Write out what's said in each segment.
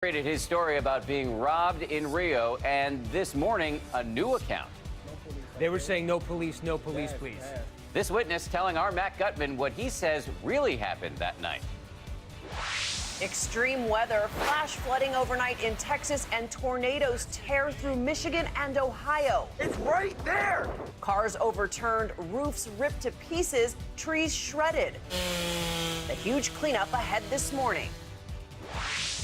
Created his story about being robbed in Rio, and this morning, a new account. They were saying no police, please. This witness telling our Matt Gutman what he says really happened that night. Extreme weather, flash flooding overnight in Texas, and tornadoes tear through Michigan and Ohio. It's right there! Cars overturned, roofs ripped to pieces, trees shredded. The huge cleanup ahead this morning.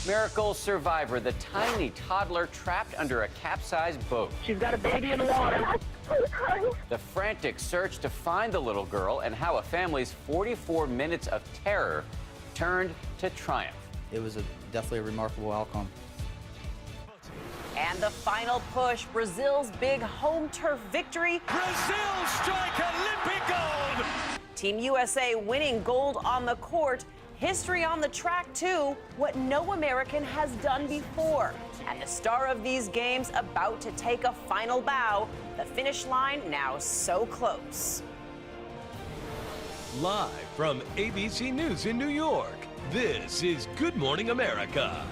Miracle survivor, the tiny toddler trapped under a capsized boat. She's got a baby in the water. The frantic search to find the little girl and how a family's 44 minutes of terror turned to triumph. It was definitely a remarkable outcome. And the final push, Brazil's big home turf victory. Brazil strike Olympic gold! Team USA winning gold on the court. History on the track, too, what no American has done before. And the star of these games about to take a final bow. The finish line now so close. Live from ABC News in New York, this is Good Morning America.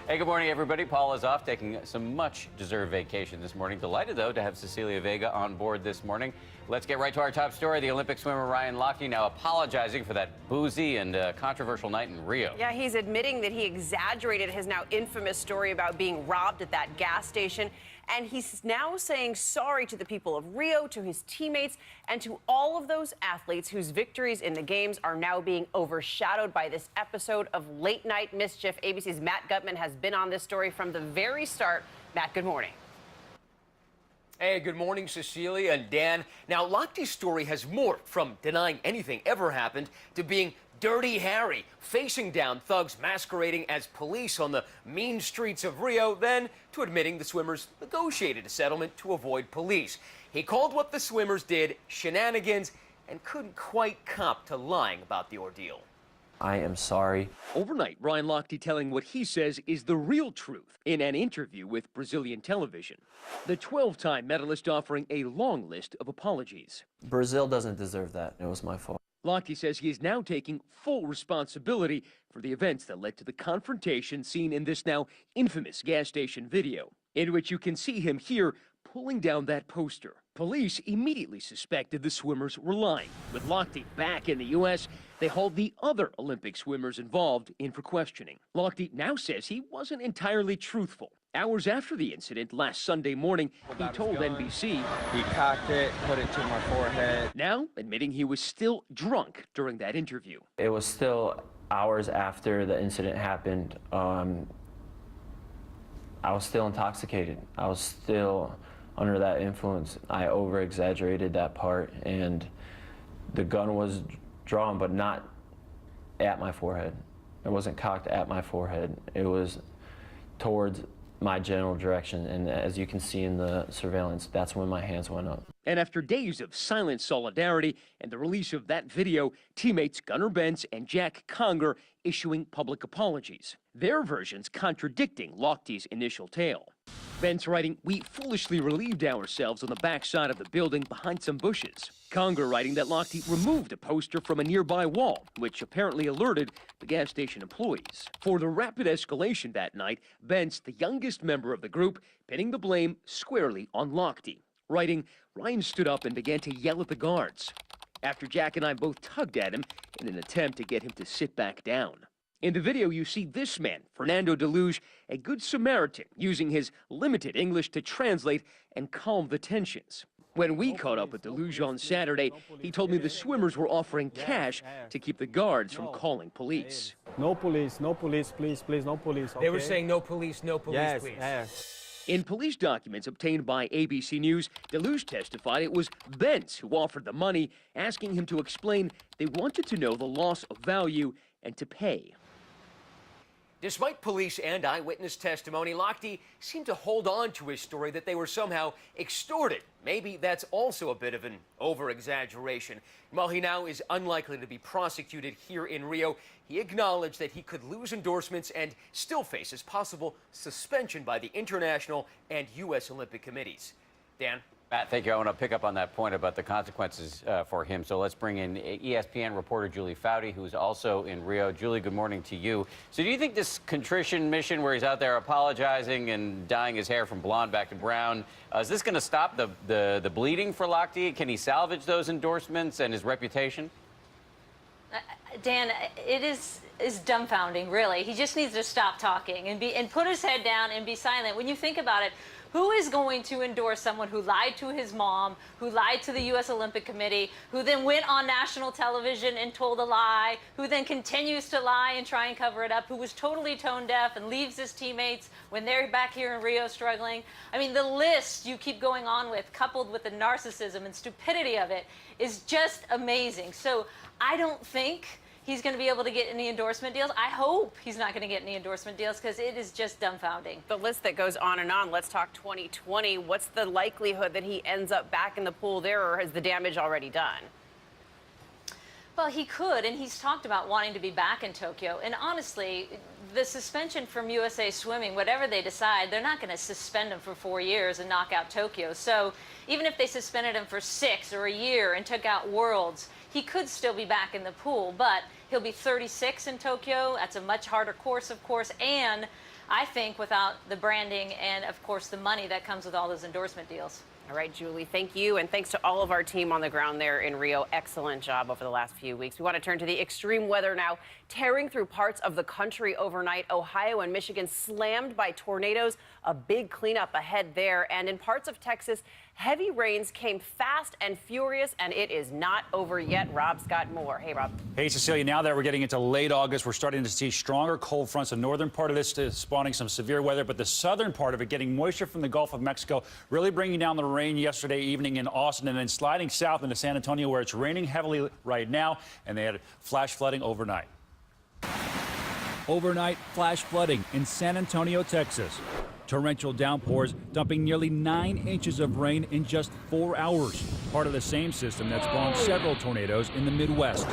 Hey, good morning, everybody. Paul is off taking some much-deserved vacation this morning. Delighted, though, to have Cecilia Vega on board this morning. Let's get right to our top story. The Olympic swimmer Ryan Lochte now apologizing for that boozy and controversial night in Rio. Yeah, he's admitting that he exaggerated his now infamous story about being robbed at that gas station. And he's now saying sorry to the people of Rio, to his teammates, and to all of those athletes whose victories in the games are now being overshadowed by this episode of late-night mischief. ABC's Matt Gutman has been on this story from the very start. Matt, good morning. Hey, good morning, Cecilia and Dan. Now, Lochte's story has morphed from denying anything ever happened to being Dirty Harry, facing down thugs masquerading as police on the mean streets of Rio, then to admitting the swimmers negotiated a settlement to avoid police. He called what the swimmers did shenanigans and couldn't quite cop to lying about the ordeal. I am sorry. Overnight, Ryan Lochte telling what he says is the real truth in an interview with Brazilian television. The 12-time medalist offering a long list of apologies. Brazil doesn't deserve that. It was my fault. Lochte says he is now taking full responsibility for the events that led to the confrontation seen in this now infamous gas station video, in which you can see him here pulling down that poster. Police immediately suspected the swimmers were lying. With Lochte back in the U.S., they hauled the other Olympic swimmers involved in for questioning. Lochte now says he wasn't entirely truthful. Hours after the incident last Sunday morning, he told NBC, He cocked it, put it to my forehead. now admitting he was still drunk during that interview. It was still hours after the incident happened. I was still intoxicated. I was still under that influence. I over-exaggerated that part, and the gun was drawn, but not at my forehead. It wasn't cocked at my forehead. It was towards my general direction, and as you can see in the surveillance, that's when my hands went up. And after days of silent solidarity and the release of that video, teammates Gunnar Bentz and Jack Conger issuing public apologies, their versions contradicting Lochte's initial tale. Bentz writing, "We foolishly relieved ourselves on the backside of the building behind some bushes." Conger writing that Lochte removed a poster from a nearby wall, which apparently alerted the gas station employees. For the rapid escalation that night, Bentz, the youngest member of the group, pinning the blame squarely on Lochte. Writing, "Ryan stood up and began to yell at the guards, after Jack and I both tugged at him in an attempt to get him to sit back down." In the video, you see this man, Fernando Deluge, a good Samaritan, using his limited English to translate and calm the tensions. When we caught up with Deluge on Saturday, he told me the swimmers were offering cash to keep the guards from calling police. No police, please, no police. They were saying no police, please. In police documents obtained by ABC News, Deluge testified it was Bentz who offered the money, asking him to explain they wanted to know the loss of value and to pay. Despite police and eyewitness testimony, Lochte seemed to hold on to his story that they were somehow extorted. Maybe that's also a bit of an over-exaggeration. While he now is unlikely to be prosecuted here in Rio, he acknowledged that he could lose endorsements and still faces possible suspension by the international and U.S. Olympic committees. Dan? Matt, thank you. I want to pick up on that point about the consequences for him. So let's bring in ESPN reporter Julie Foudy, who's also in Rio. Julie, good morning to you. So do you think this contrition mission where he's out there apologizing and dyeing his hair from blonde back to brown, is this going to stop the bleeding for Lochte? Can he salvage those endorsements and his reputation? Dan, it is dumbfounding, really. He just needs to stop talking and put his head down and be silent. When you think about it, who is going to endorse someone who lied to his mom, who lied to the U.S. Olympic Committee, who then went on national television and told a lie, who then continues to lie and try and cover it up, who was totally tone deaf and leaves his teammates when they're back here in Rio struggling? I mean, the list you keep going on with, coupled with the narcissism and stupidity of it, is just amazing. So I don't think he's going to be able to get any endorsement deals. I hope he's not going to get any endorsement deals because it is just dumbfounding. The list that goes on and on. Let's talk 2020. What's the likelihood that he ends up back in the pool there, or has the damage already done? Well, he could, and he's talked about wanting to be back in Tokyo. And honestly, the suspension from USA Swimming, whatever they decide, they're not going to suspend him for 4 years and knock out Tokyo. So even if they suspended him for 6 or a year and took out Worlds, he could still be back in the pool, but he'll be 36 in Tokyo. That's a much harder course, of course, and I think without the branding and, of course, the money that comes with all those endorsement deals. All right, Julie, thank you. And thanks to all of our team on the ground there in Rio. Excellent job over the last few weeks. We want to turn to the extreme weather now. Tearing through parts of the country overnight, Ohio and Michigan slammed by tornadoes. A big cleanup ahead there. And in parts of Texas, heavy rains came fast and furious, and it is not over yet. Rob's got more. Hey, Rob. Hey, Cecilia, now that we're getting into late August, we're starting to see stronger cold fronts. The northern part of this is spawning some severe weather, but the southern part of it getting moisture from the Gulf of Mexico, really bringing down the rain yesterday evening in Austin and then sliding south into San Antonio, where it's raining heavily right now, and they had flash flooding overnight. Overnight flash flooding in San Antonio, Texas. Torrential downpours dumping nearly 9 inches of rain in just 4 hours. Part of the same system that spawned several tornadoes in the Midwest.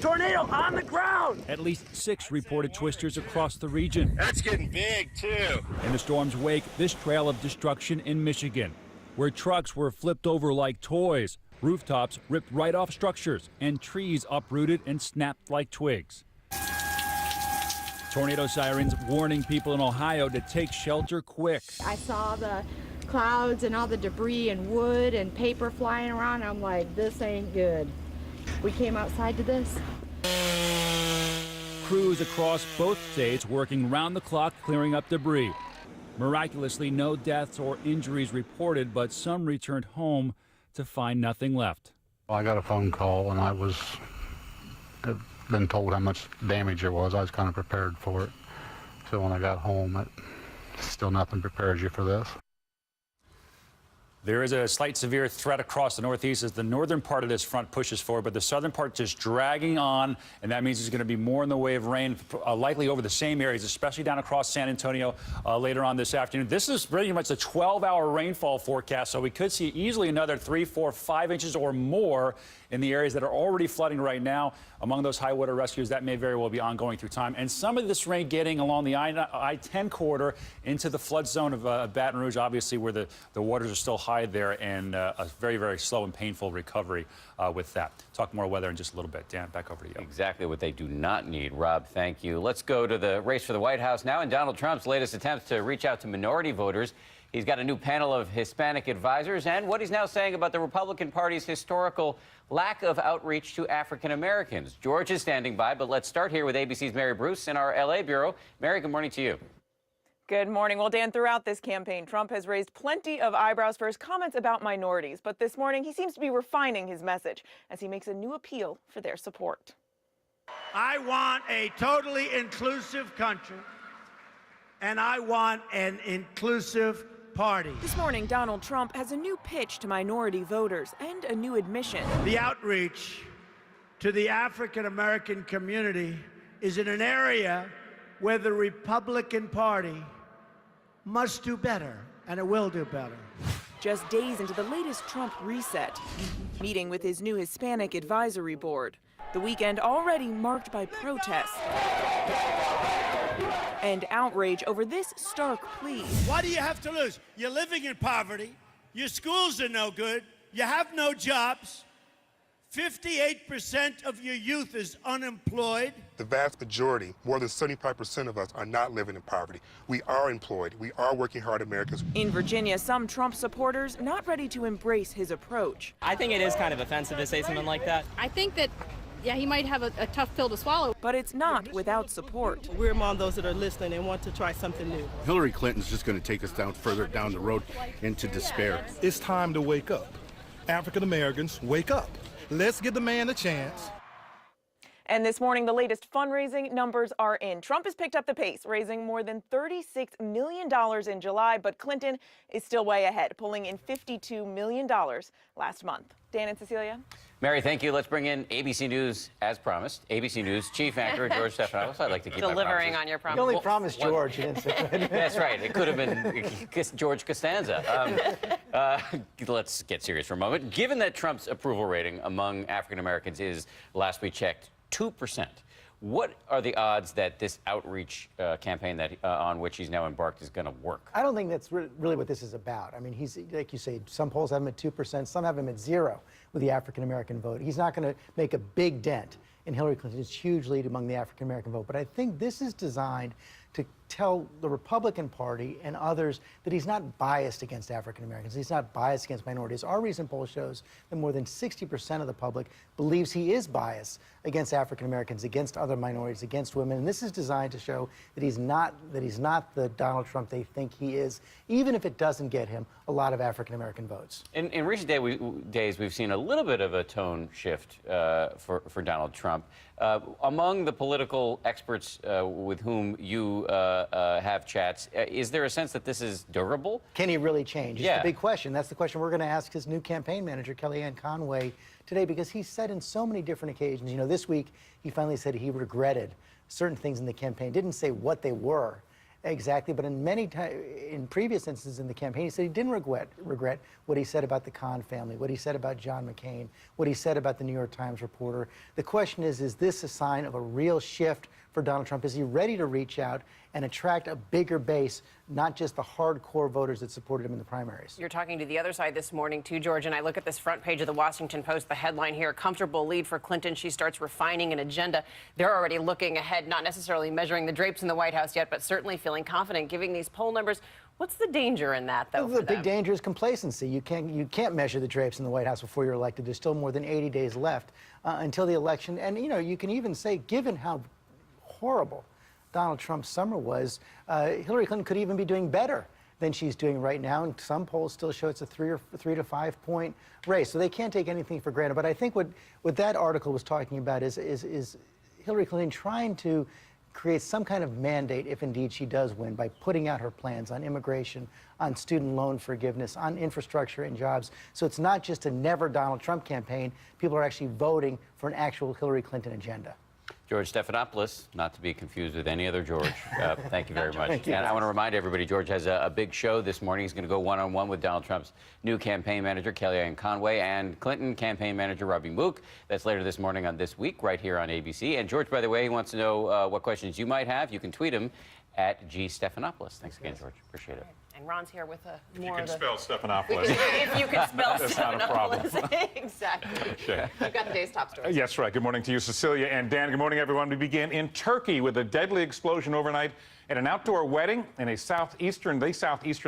Tornado on the ground! At least 6 reported twisters across the region. That's getting big, too. In the storm's wake, this trail of destruction in Michigan, where trucks were flipped over like toys, rooftops ripped right off structures, and trees uprooted and snapped like twigs. Tornado sirens warning people in Ohio to take shelter quick. I saw the clouds and all the debris and wood and paper flying around. I'm like, this ain't good. We came outside to this. Crews across both states working round the clock clearing up debris. Miraculously, no deaths or injuries reported, but some returned home to find nothing left. I got a phone call and I was been told how much damage there was. I was kind of prepared for it. So when I got home, still nothing prepares you for this. There is a slight severe threat across the Northeast as the northern part of this front pushes forward, but the southern part just dragging on, and that means there's going to be more in the way of rain, likely over the same areas, especially down across San Antonio later on this afternoon. This is pretty much a 12-hour rainfall forecast, so we could see easily another 3, 4, 5 inches or more in the areas that are already flooding right now. Among those high water rescues, that may very well be ongoing through time. And some of this rain getting along the I-10 corridor into the flood zone of Baton Rouge, obviously, where the waters are still high there, and a very, very slow and painful recovery with that. Talk more weather in just a little bit. Dan, back over to you. Exactly what they do not need. Rob, thank you. Let's go to the race for the White House now, and Donald Trump's latest attempts to reach out to minority voters. He's got a new panel of Hispanic advisors and what he's now saying about the Republican Party's historical lack of outreach to African Americans. George is standing by, but let's start here with ABC's Mary Bruce in our LA bureau. Mary, good morning to you. Good morning. Well, Dan, throughout this campaign, Trump has raised plenty of eyebrows for his comments about minorities. But this morning, he seems to be refining his message as he makes a new appeal for their support. I want a totally inclusive country, and I want an inclusive party. This morning, Donald Trump has a new pitch to minority voters and a new admission. The outreach to the African American community is in an area where the Republican Party must do better, and it will do better. Just days into the latest Trump reset, meeting with his new Hispanic Advisory Board. The weekend already marked by protests and outrage over this stark plea. What do you have to lose? You're living in poverty. Your schools are no good. You have no jobs. 58% of your youth is unemployed. The vast majority, more than 75% of us, are not living in poverty. We are employed. We are working hard Americans. In Virginia, some Trump supporters not ready to embrace his approach. I think it is kind of offensive to say something like that. I think that, yeah, he might have a tough pill to swallow. But it's not without support. We're among those that are listening and want to try something new. Hillary Clinton's just going to take us further down the road into despair. It's time to wake up. African Americans, wake up. Let's give the man a chance. And this morning, the latest fundraising numbers are in. Trump has picked up the pace, raising more than $36 million in July, but Clinton is still way ahead, pulling in $52 million last month. Dan and Cecilia. Mary, thank you. Let's bring in ABC News, as promised. ABC News chief anchor George Stephanopoulos. I'd like to keep delivering on your promise. You only promised George. You didn't say it. That's right. It could have been George Costanza. Let's get serious for a moment. Given that Trump's approval rating among African Americans is, last we checked, 2%. What are the odds that this outreach campaign that on which he's now embarked is going to work? I don't think that's really what this is about. I mean, he's, like you say, some polls have him at 2%, some have him at 0 with the African-American vote. He's not going to make a big dent in Hillary Clinton's huge lead among the African-American vote. But I think this is designed to tell the Republican Party and others that he's not biased against African Americans. He's not biased against minorities. Our recent poll shows that more than 60% of the public believes he is biased against African Americans, against other minorities, against women. And this is designed to show that he's not the Donald Trump they think he is, even if it doesn't get him a lot of African American votes. In recent days, we've seen a little bit of a tone shift for Donald Trump. Among the political experts with whom you have chats, is there a sense that this is durable? Can he really change? It's the big question. That's the question we're going to ask his new campaign manager, Kellyanne Conway, today, because he said in so many different occasions, you know, this week he finally said he regretted certain things in the campaign. Didn't say what they were exactly, but in previous instances in the campaign, he said he didn't regret what he said about the Khan family, what he said about John McCain, what he said about the New York Times reporter. The question is this a sign of a real shift for Donald Trump? Is he ready to reach out and attract a bigger base, not just the hardcore voters that supported him in the primaries? You're talking to the other side this morning, too, George, and I look at this front page of the Washington Post, the headline here, comfortable lead for Clinton. She starts refining an agenda. They're already looking ahead, not necessarily measuring the drapes in the White House yet, but certainly feeling confident giving these poll numbers. What's the danger in that, though? The big danger is complacency. You can't measure the drapes in the White House before you're elected. There's still more than 80 days left until the election. And, you know, you can even say, given how horrible Donald Trump's summer was, Hillary Clinton could even be doing better than she's doing right now. And some polls still show it's a 3 to 5 point race. So they can't take anything for granted. But I think what that article was talking about is Hillary Clinton trying to create some kind of mandate, if indeed she does win, by putting out her plans on immigration, on student loan forgiveness, on infrastructure and jobs. So it's not just a never Donald Trump campaign. People are actually voting for an actual Hillary Clinton agenda. George Stephanopoulos, not to be confused with any other George. Thank you very much. Thank you. And I want to remind everybody, George has a big show this morning. He's going to go one-on-one with Donald Trump's new campaign manager, Kellyanne Conway, and Clinton campaign manager, Robbie Mook. That's later this morning on This Week, right here on ABC. And George, by the way, he wants to know what questions you might have. You can tweet him at GStephanopoulos. Thanks again, George. Appreciate it. And Ron's here with You more can spell Stephanopoulos. If you can spell That's not a problem. Exactly. Okay. You've got the day's top stories. Yes, right. Good morning to you, Cecilia and Dan. Good morning, everyone. We begin in Turkey with a deadly explosion overnight at an outdoor wedding in the southeastern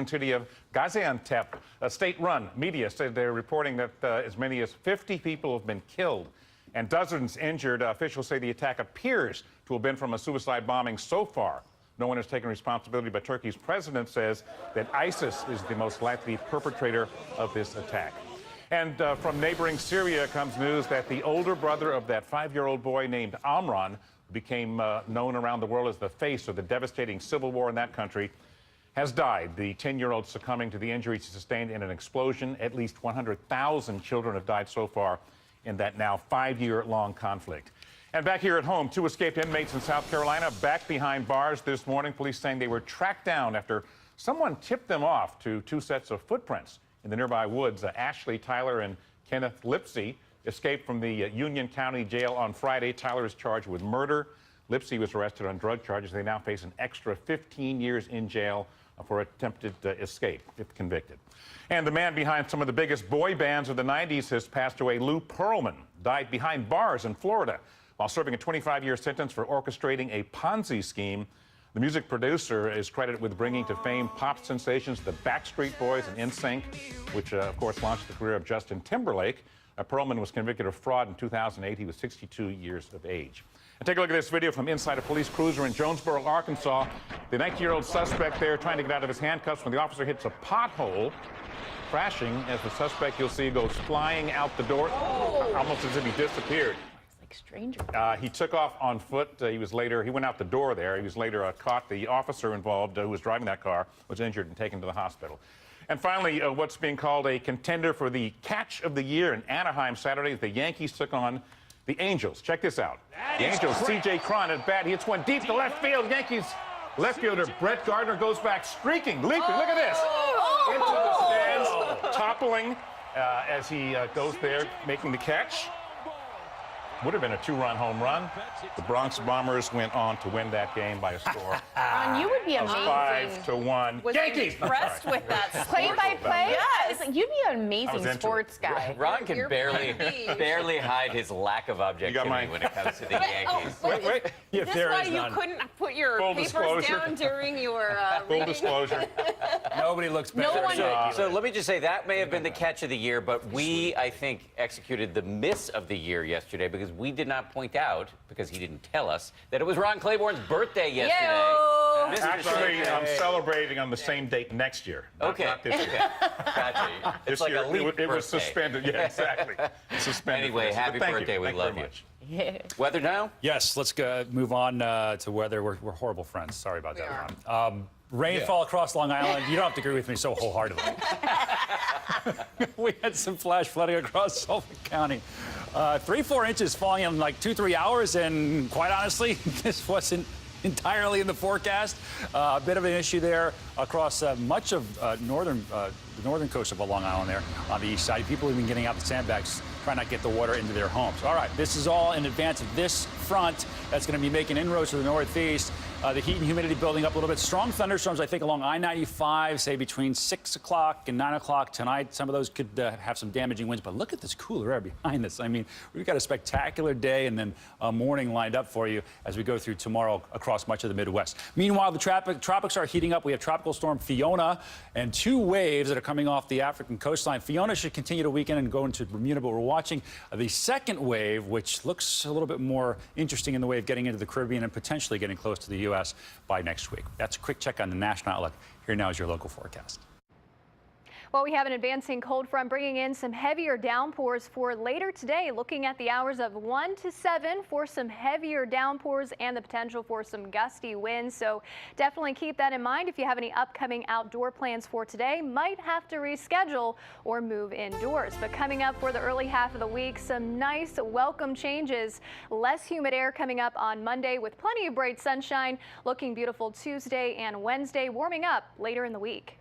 city of Gaziantep. State-run media said they're reporting that as many as 50 people have been killed and dozens injured. Officials say the attack appears to have been from a suicide bombing so far. No one has taken responsibility, but Turkey's president says that ISIS is the most likely perpetrator of this attack. And from neighboring Syria comes news that the older brother of that 5-year-old boy named Amran, became known around the world as the face of the devastating civil war in that country, has died. The 10-year-old succumbing to the injuries he sustained in an explosion. At least 100,000 children have died so far in that now 5-year-long conflict. And back here at home, 2 escaped inmates in South Carolina back behind bars this morning. Police saying they were tracked down after someone tipped them off to 2 sets of footprints in the nearby woods. Ashley Tyler and Kenneth Lipsey escaped from the Union County Jail on Friday. Tyler is charged with murder. Lipsey was arrested on drug charges. They now face an extra 15 years in jail for attempted escape, if convicted. And the man behind some of the biggest boy bands of the 90s has passed away. Lou Pearlman died behind bars in Florida while serving a 25-year sentence for orchestrating a Ponzi scheme. The music producer is credited with bringing to fame pop sensations the Backstreet Boys and NSYNC, which, of course, launched the career of Justin Timberlake. Pearlman was convicted of fraud in 2008. He was 62 years of age. And take a look at this video from inside a police cruiser in Jonesboro, Arkansas. The 19-year-old suspect there trying to get out of his handcuffs when the officer hits a pothole, crashing as the suspect, you'll see, goes flying out the door, almost as if he disappeared. Stranger. He took off on foot. He went out the door there. He was later caught. The officer involved who was driving that car was injured and taken to the hospital. And finally, what's being called a contender for the catch of the year in Anaheim Saturday. The Yankees took on the Angels. Check this out. The Angels, C.J. Cron at bat. He hits one deep to left field. Yankees left fielder Brett Gardner goes back streaking, leaping. Look at this. Into the stands, toppling as he goes there, making the catch. Would have been a two-run home run. The Bronx Bombers went on to win that game by a score Ron, you would be of amazing. 5-1. Was Yankees! impressed with that. Play-by-play? Yes. You'd be an amazing sports guy. Ron can barely hide his lack of objectivity when it comes to the Yankees. Wait. Is this why you couldn't put your Full papers disclosure. down during your Full reading? disclosure. Nobody looks better. So let me just say that may have been the catch of the year, but we, I think, executed the miss of the year yesterday because we did not point out, because he didn't tell us, that it was Ron Claiborne's birthday yesterday. Actually, I'm celebrating on the same date next year. Not this year. Gotcha. This like year, a leap it was birthday. suspended. Yeah, exactly. Suspended. Anyway, But happy thank birthday. you. We Thank you love very you. much. Weather now? Yes, let's move on to weather. We're horrible friends. Sorry about that, Ron. Rainfall across Long Island. You don't have to agree with me so wholeheartedly. We had some flash flooding across Suffolk County. 3-4 inches falling in like 2-3 hours, and quite honestly, this wasn't entirely in the forecast. A bit of an issue there across much of the northern coast of Long Island there on the east side. People have been getting out the sandbags, trying not to get the water into their homes. All right, this is all in advance of this front that's going to be making inroads to the northeast. The heat and humidity building up a little bit. Strong thunderstorms, I think, along I-95, say between 6 o'clock and 9 o'clock tonight. Some of those could have some damaging winds, but look at this cooler air behind us. I mean, we've got a spectacular day and then a morning lined up for you as we go through tomorrow across much of the Midwest. Meanwhile, the tropics are heating up. We have Tropical Storm Fiona and 2 waves that are coming off the African coastline. Fiona should continue to weaken and go into Bermuda, but we're watching the second wave, which looks a little bit more interesting in the way of getting into the Caribbean and potentially getting close to the U.S. by next week. That's a quick check on the national outlook. Here now is your local forecast. Well, we have an advancing cold front bringing in some heavier downpours for later today, looking at the hours of 1 to 7 for some heavier downpours and the potential for some gusty winds. So definitely keep that in mind. If you have any upcoming outdoor plans for today, might have to reschedule or move indoors. But coming up for the early half of the week, some nice welcome changes. Less humid air coming up on Monday with plenty of bright sunshine. Looking beautiful Tuesday and Wednesday, warming up later in the week.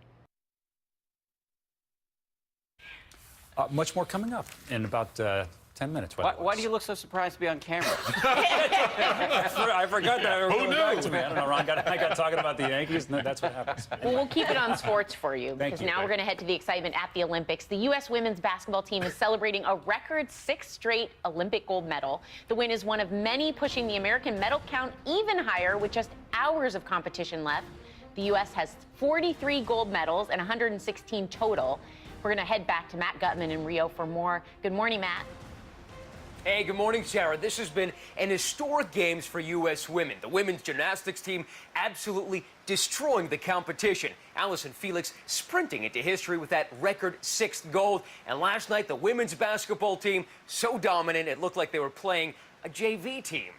Much more coming up in about 10 minutes. Why do you look so surprised to be on camera? I forgot that. Who knew? I don't know, Ron. I got talking about the Yankees, and that's what happens. Well, we'll keep it on sports for you Thank because you. now we're going to head to the excitement at the Olympics. The U.S. women's basketball team is celebrating a record 6th straight Olympic gold medal. The win is one of many pushing the American medal count even higher with just hours of competition left. The U.S. has 43 gold medals and 116 total. We're going to head back to Matt Gutman in Rio for more. Good morning, Matt. Hey, good morning, Sarah. This has been an historic games for U.S. women. The women's gymnastics team absolutely destroying the competition. Allison Felix sprinting into history with that record 6th gold. And last night, the women's basketball team so dominant, it looked like they were playing a JV team.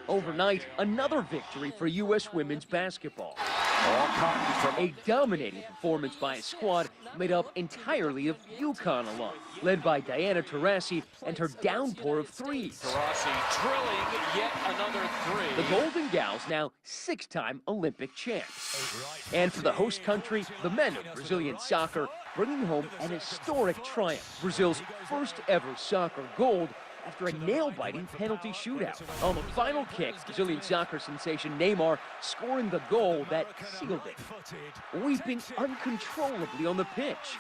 Overnight, another victory for U.S. women's basketball. All coming from a dominating performance by a squad made up entirely of UConn alum, led by Diana Taurasi and her downpour of threes. Taurasi drilling yet another 3. The Golden Gals now 6-time Olympic champs. And for the host country, the men of Brazilian soccer bringing home an historic triumph, Brazil's first ever soccer gold, after a nail-biting penalty shootout. On the final kick, Brazilian soccer sensation Neymar scoring the goal that sealed it, weeping uncontrollably on the pitch.